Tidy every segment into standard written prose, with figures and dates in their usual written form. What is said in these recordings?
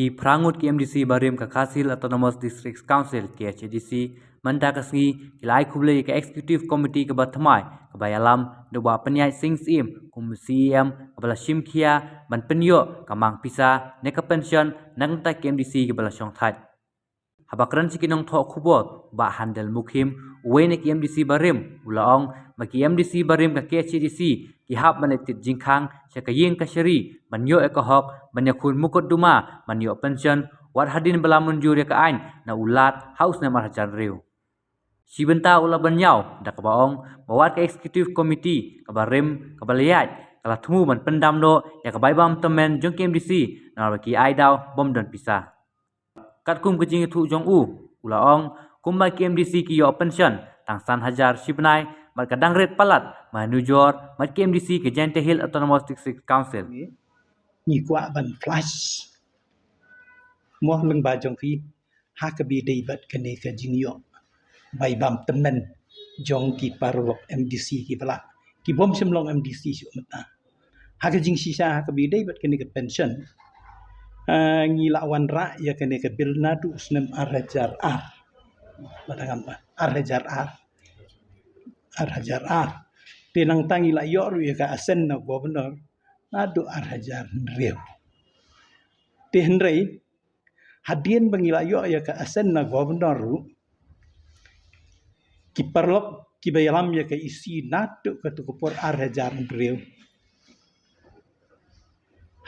Ki Prangut KMDC Barim ka Khasil Autonomous District Council KHDC menta kasngi kilai kuble ke Executive Committee ke Batmai ke Bayalam doba penyai sing sim kum CM kebala Shimkhia ban penyo kamang pisa ne ka pension nang ta KMDC ke bala Shong Thai habakran sikinong tho khubot ba handel mukhim uwe ne KMDC Barim ulaong ma KMDC Barim ka KHDC ki hab manetit jingkhang syakaying kasyari manyo ekohok banyakun mukot duma manyo pension wat hadin belamun juri ka ain na ulat haus na marhajan riu si benta ula banyau dak baong bawat ka executive committee ka barim ka balayat kala thumu man pendam no ya ka baibam temen jong KMDC na baki ai daw bom don pisa kat kum kejing thu jong u ulaong kumba KMDC ki yo pension tang san hajar sipnai mat kadang red palat manujor mat KMDC ke Jente Hill Autonomous District Council ni kwa ban flash mo leng ba jong fi ha ka bi dei bat kene ka jing yo bai bam temen jong ki parlok MDC ki bala ki bom simlong MDC su mata ha ka jing sisa ha ka bi dei bat kene ka pension ngi lawan ra ya kene ka bil nadu usnem arhajar badangam arhajar tenang tangi la yo ru ya ka asen na governor nadu arhajar riu tenrei hadien bangila yo ya ka asen na governor ru ki parlok ki bayalam ya ka isi nadu ka tukupor arhajar riu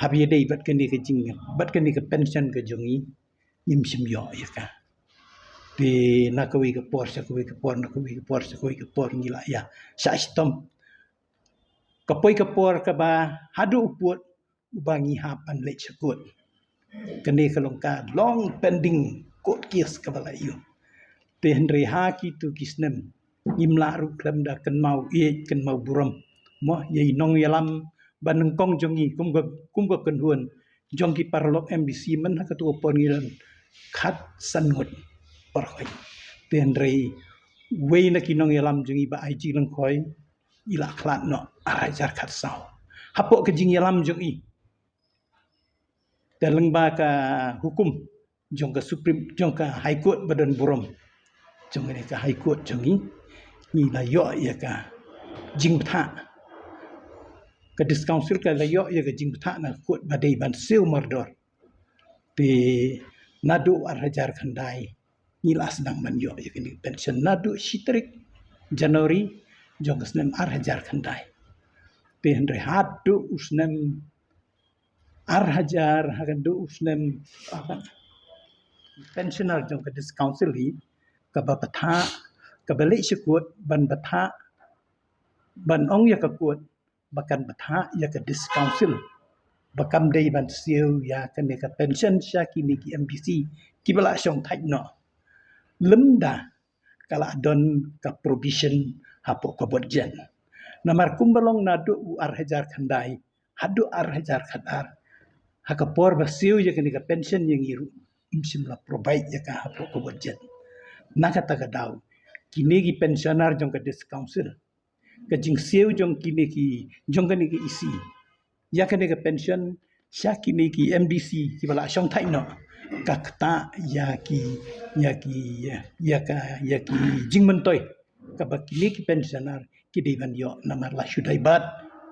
habi dei bat kene ka jing bat kene ka pension ka jongi nyim sim yo ya ka di nakawi ka por ngila ya sa stom kapoi ka por ka ba hadu uput ubangi hapan le chakut kene ka longka long pending court case ka bala yu te henry ha ki tu kisnem imla ru klam da kan mau buram mo ye nong yalam baneng kong jongi kum ga kan huan jongki parlok MBC man ha ka tu por ngilan khat sangut parkhoi tenrei wei na kinong yalam jungi ba ai ji lang khoi ila khlat no arajar khat sau hapo ke jing yalam jungi dalang ba ka hukum jong ka supreme jong ka high court badan burom jong ni ka high court jungi ni la yo ya ka jing tha ka dis council ka la yo ya ka jing tha na court badai ban sil mardor te nadu arajar khandai nilas nang manyo yakini pension nadu shitrik Januari jong snem arhajar khandai pe hendre hadu usnem arhajar hagandu usnem pensioner jong kadis council hi ka bapatha ka balik syukut ban batha ban ong ya kakut bakan batha ya kadis council bakam dei ban siu ya kane ka pension syakini ki MBC ki bala syong thai no lemda kala don ka provision hapo ka bodjen namar kumbalong nadu u arhajar khandai hadu arhajar khadar hakapor basiu ya kani ka pension yang iru imsimla provide ya ka hapo ka bodjen nakata ka daw kini ki pensioner jong ka dis council ka jing siu jong kini ki jong kani ki isi ya kani ka pension sya kini ki MDC ki bala syong thai no kakta ya ki jing mentoy kabakini ki pensioner ki devan yo namar la shudai bat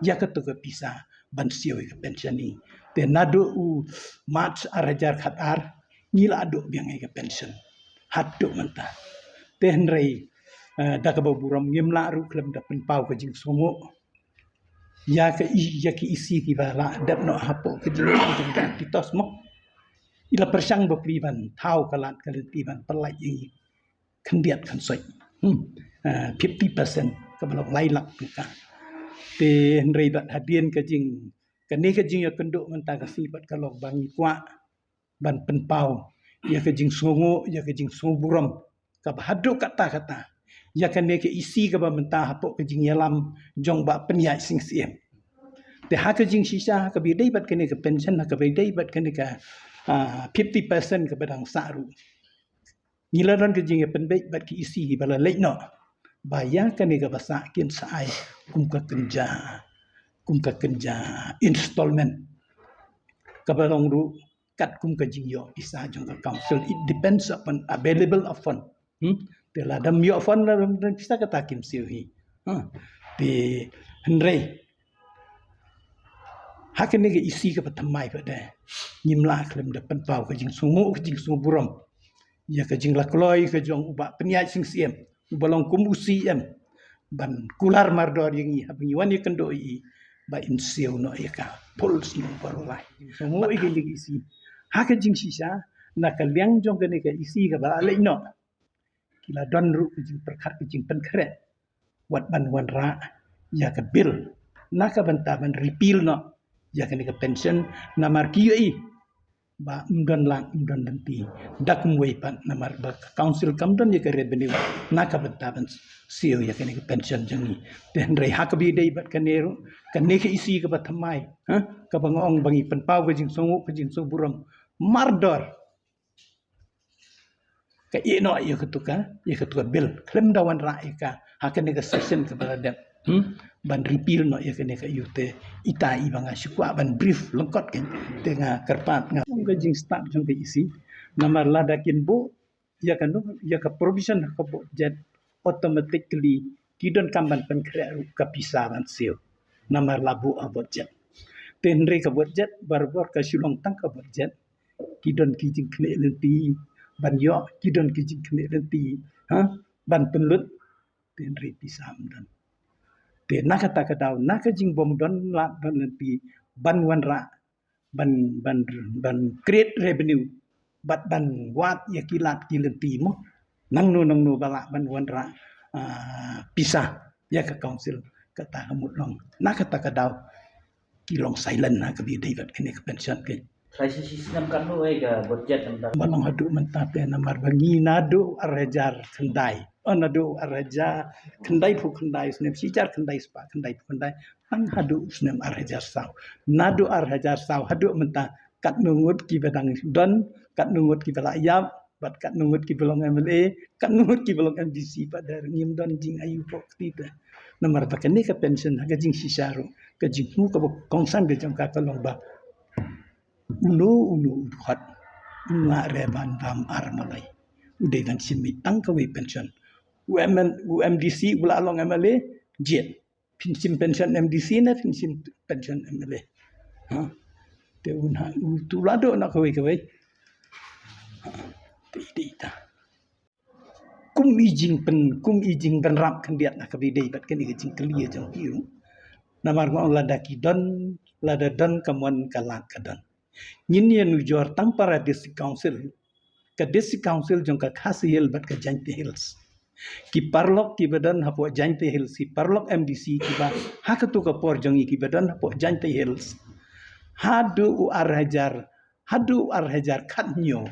ya ka to ka pisa ban sio ka pensioni te nadu u mat arajar khatar ngila adu biang ka pension hatu menta te henrei da ka buram ngimla ru klem da pen pau ka jing songo ya ki isi ki bala dap no hapo ka jing ka titos mo ila persang bepriban tau kalat kalitiban pelai ini kendiat kan soi 50% ka balok lailak ka te hendrei bat hadien ka jing kane ka jing ya kenduk menta ka sibat kalok bangi kwa ban penpau ya ka jing songo ya ka jing soburam ka bahadu kata ya kane ka isi ka ba menta hapo ka jing yalam jong ba penyai sing siem te ha ka jing sisa ka bi dei bat kane ka pension ka bi dei bat kane ka 50% ke badang saru nilaran ke jing penbek bat ki isi bala leino bayar kan ga basa kin sai kum ka kenja installment ka balong ru kat kum ka jing yo pisa jong ka council. It depends upon available of fund. Te la dam yo fund la dam pisa ka takim siu hi. Te henrei hakan ni isi ka patamai pa de nyimla klem de penpau ka jing sungu ka jing sungu buram ya ka jing la kloi ka jong uba peniai sing siem ubalong kum usi em ban kular mardor yang i habing wan ye kendo i ba in siu no ya ka puls no barolai sungu i ka jing isi hakan jing sisa na ka liang jong ka ni ka isi ka ba le no kila don ru ka jing perkhat ka jing pen kret wat ban wan ra ya ka bil na ka banta ban repeal no ya ka ni ka pension namar kiyo i ba umdan lang umdan danti dak mwe pan namar ba council kamdan ya ka revenue na ka banta ban siyo ya ka ni ka pension jangi den rei ha ka bi dei bat ka neru ka ne ka isi ka ba thamai ka bangong bangi pan pau ka jing songu ka jing so buram mardor ka ino ya ka tuka bil klem dawan ra ka ha ka ni ka session ka baladap ban repeal no ya kene ka yute ita i banga sikwa ban brief lengkot kan tenga kerpat nga ga jing start jong ke isi namar ladakin bu ya kan ya ka provision ka bu jet automatically kidon kamban pen kre ka pisa ban sio namar labu abot jet tenre ka bot jet barbor ka silong tang ka bot jet kidon ki jing kne lenti ban yo kidon ki jing kne lenti ban penlut tenre pisa amdan te nakata ka daw naka jing bom don la ban lenti ban wan ra ban create revenue bat ban wat ya kilat kilenti mo nang no bala ban wan ra pisah ya ka council kata hamut long nakata ka daw kilong silent na ka bi david kene ka pension ke Crisis system kan lo ga budget ang balong hadu mentate namar bangi nado arajar kendai nado araja kendai pu kendai snem sijar kendai spa kendai pu kendai ang hadu snem arajar saw nado arajar saw hadu menta kat nungut ki badang don kat nungut ki bala yap bat kat nungut ki belong MLA kat nungut ki belong MDC pada ngim don jing ayu pok tita namar bakane ka pension ga jing sisaru ka jing mu ka kongsan ga jang ka kalong ba ulu hot nga reban bam armalai udai dan simi tang ka we pension UMDC bula along MLA jet pension MDC na pension MLA te unha tu lado nak ka we tidak kum ijing pen rap kan dia nak ka we dei bat kan ni jing clear jang hiu namar ngong ladaki don lada don kamon kalat kadon Nyin ujor tang para district council ka district council jong ka khasiel bat ka Jainte Hills ki parlok ki badan hapo Jainte Hills ki parlok MDC ki ba hakatu ka por jong ki badan hapo Jainte Hills hadu arhajar khatnyo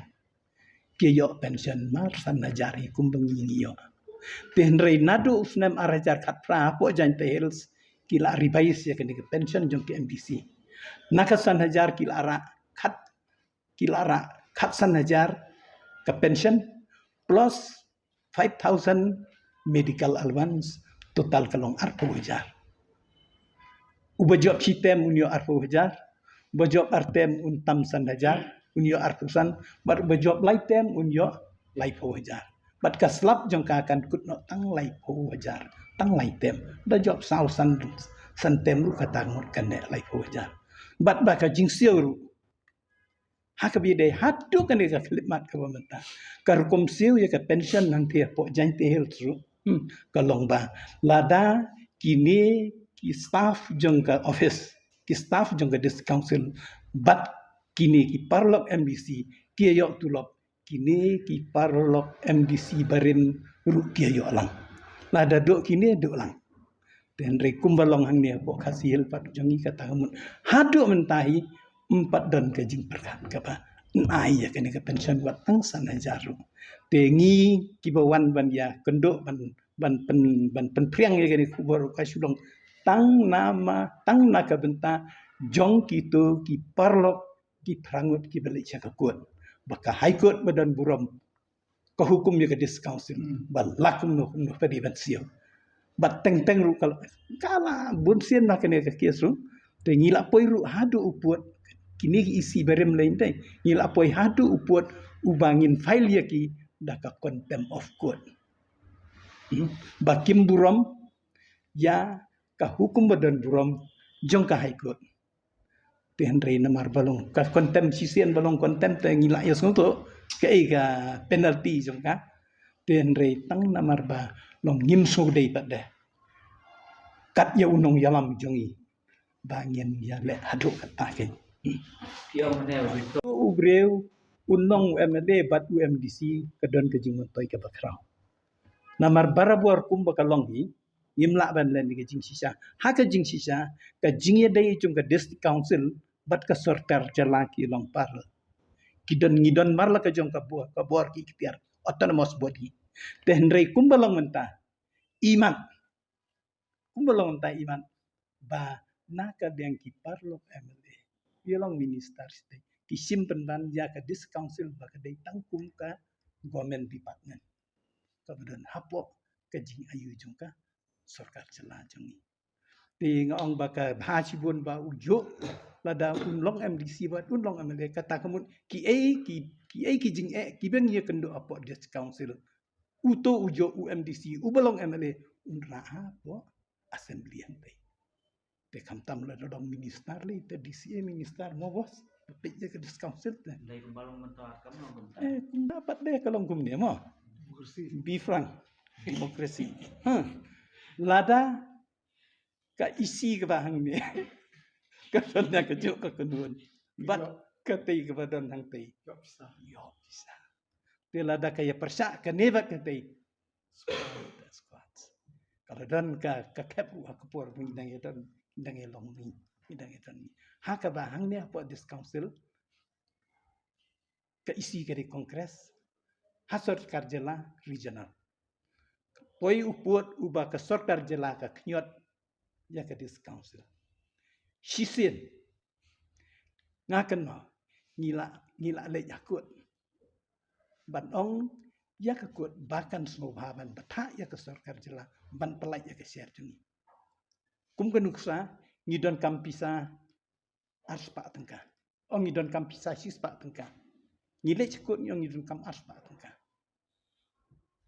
ke yo pension mar sanajari kumbangi yo tenrei nadu usnem arhajar khat pra hapo Jainte Hills ki la ribais ya ke pension jong ke MDC nakasan hajar kilara khat san hajar ke pension plus 5,000 medical allowance total kalong arpo hajar ubajob sitem unyo arpo hajar ubajob artem untam san hajar unyo arpo san bar ubajob laitem unyo laipo hajar bat kaslap jong ka akan kutno tang laipo hajar tang laitem da job sau san tem lu katangut kane laipo hajar bat baka jing siu hakabi de hatu kan ka khidmat ka bamata karkom siu ya ka pension nang thia po Jainte Hills ru ka longba lada kini ki staff jong ka office ki staff jong ka district council bat kini ki parlok MDC ki yo tulop kini ki parlok MDC barin ru ki yo lang lada do kini do lang dan rekum balong hang ni po khasil pat jongi kata mun hadu mentahi 4 dan kajing perkat kapa nai ya kene ka pension buat tang sana jaru tengi kibawan ban ya kenduk ban priang ya kene kubur ka sulong tang naka benta jong kitu ki parlok ki prangut ki balik ka kuat baka high court badan buram ka hukum ya ka dis council bal lakum no pedi ban sio bat teng ru kala bun sien na kene ka kiasu te ngila poi ru hadu uput kini isi barem lain dai ngil apoi hadu upot ubangin file yaki daka contempt of court. Bakim buram ya ka hukum badan buram jong ka high court. Tihan rei namar balong ka contempt sisian balong contempt ngila ya sonto ka penalty jong ka. Tihan rei tang namar ba long ngim so dei pada. Kat ya unong yalam jongi bangin ya le hadu kata ke. Kio menel itu. Ubreu unong UMD bat UMDC kadon ke jing toy ka bakrau. Namar barabuar kum bakalong hi yimla ban len ke jing sisa. Ha ka jing sisa ka jing ya dai jong ka district council bat ka sortar jala ki long par. Kidon ngidon marla ka jong ka buar ki tiar autonomous body. Ten rei kum balong menta iman. Kum balong menta iman ba naka yang ki parlok MLA. Yolong minister state ki simpen ban ya ka dis council ba ka dai tangkum ka government department. Kemudian hapok ke jing ayu jong ka sorkar jala jongi. Ti ngong ba ka bhasibun ba ujo lada unlong MDC ba unlong MLA kata kemun ki jing ki ben ye kendo apok dis council uto ujo UMDC ubalong MLA unra po assembly antai. Te kamtam la dodong minister le te DCA minister ngobos pe je ke dis council te. Dai kumbalong mentoar kamu bentar. Dapat deh kalau kum dia mo. Be frank, demokrasi. Lada ka isi ke bahang ni. Kadang kejuk ke kedua. Bat ketai ke badan hang tei. Yo bisa. Dia lada kaya persak ke nebat ketai. Squat. Kalau dan ka kep akapor mindang edan mindang elong ni mindang edan ni. Ha ka bahang ni apa dis council ke isi ke di kongres. Hasor karjela regional. Poi uput ubah ke sorkar jela ke knyot ya ke dis council. Sisin ngaken mo ngila le yakut. Ban ong ya ke kut bahkan semua ban betah ya ke sorkar jela ban pelai ya ke share jungi. Kum kenuksa ngidon kampisa arspa tengka. Ong ngidon kampisa sispa tengka. Ngile cekut nyong ngidon kam arspa tengka.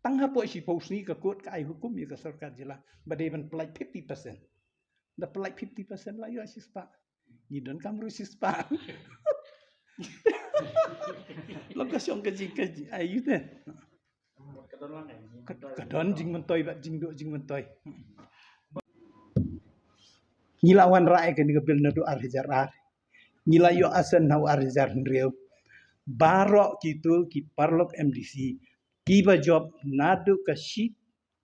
Tangha po si posni ke kot ka ai hukum ya ke sorkar jela badeban pelai 50%. Da pelai 50% la yo sispa. Ngidon kam ru sispa. Lokasi kaji ayu te. Kadon jing mentoy bat jing do jing mentoy. Ngilawan rae ke ni bil nadu arjar. Ngila yo asen nau arjar ndreu. Barok gitu ki parlok MDC. Kiba job nadu ke sheet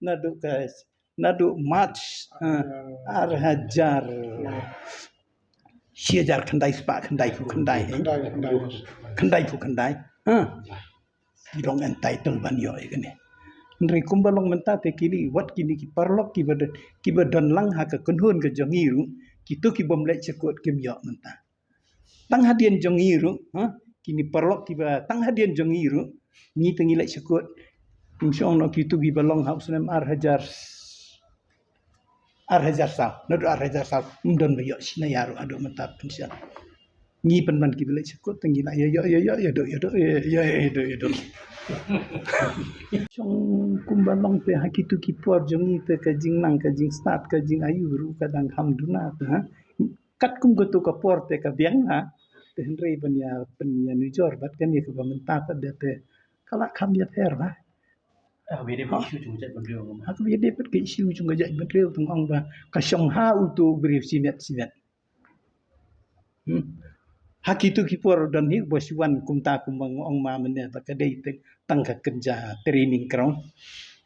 nadu match arhajar. Siajar kendai spa kendai fu kendai. Idong entitled ban yo ikene. Nri kumbalong mentate kini wat kini ki parlok kiba don lang ha ka kunhun ke jongiru kitu ki bom lek cekut kim yo menta. Tang hadian jongiru kini parlok kiba tang hadian jongiru ni tengi lek cekut insyaallah kitu ki balong ha usnem arhajar sa nadu arhajar sa mdon yo sinayaru ado menta pensian. Ni penman ki bela cekut tengi la yo Chong kumbalong te hakitu ki por jongi te ka jing nang ka jing start ka jing ayuru kadang hamduna te kat kum gotu ka por te ka biang ha te hendrei penya nujor bat kan ye ka bamenta ta de te kala kam ya ter ha Beda isu chung chat berdua. aku ye de pet ke isu chung ga jai betreu tung ong ba ka shong ha utu brief simet hakitu ki por dan hi bosiwan kumta kumang ong ma mene ta ka dei te tang ka kerja training ground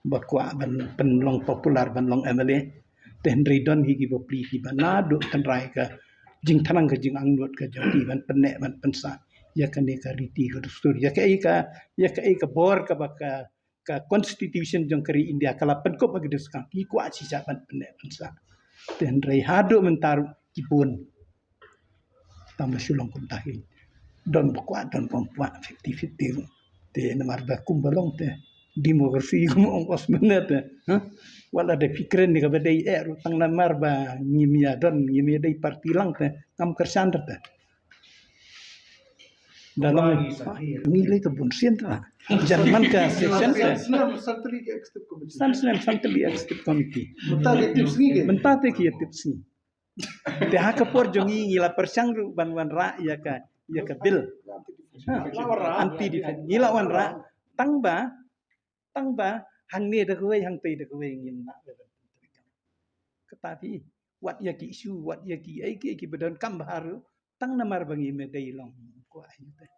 bakwa ban penlong popular ban long MLA ten redon hi ki bopli ki banado kan rai ka jing tanang ka jing angnot ka jati ban penek ban pensa ya kan ne ka riti ka dustur ya ka bor ka baka ka constitution jong kari India kala penkop bagi deska ki kwa ci ban penek pensa ten rei hado mentaru ki pun tambah sulong kumtahin don bakwa don pompa 50-50 te namar ba kumbalong te demokrasi ong osmenet wala de pikren ni ka badai tang namar ba ngimia don ngimia dai parti lang te kam kersan te dalam nilai kebun sentra Jerman ke section Santri Executive Committee mentah te ki tips ni te ha ka por jongi ngila persang ru ban ra ya ka bil anti defense ngila wan ra tang ba hang ne de kwe hang te de kwe ngin na tetapi wat ya ki isu wat ya ki ai ki bedan kam baru tang namar bangi me dei long ko ai te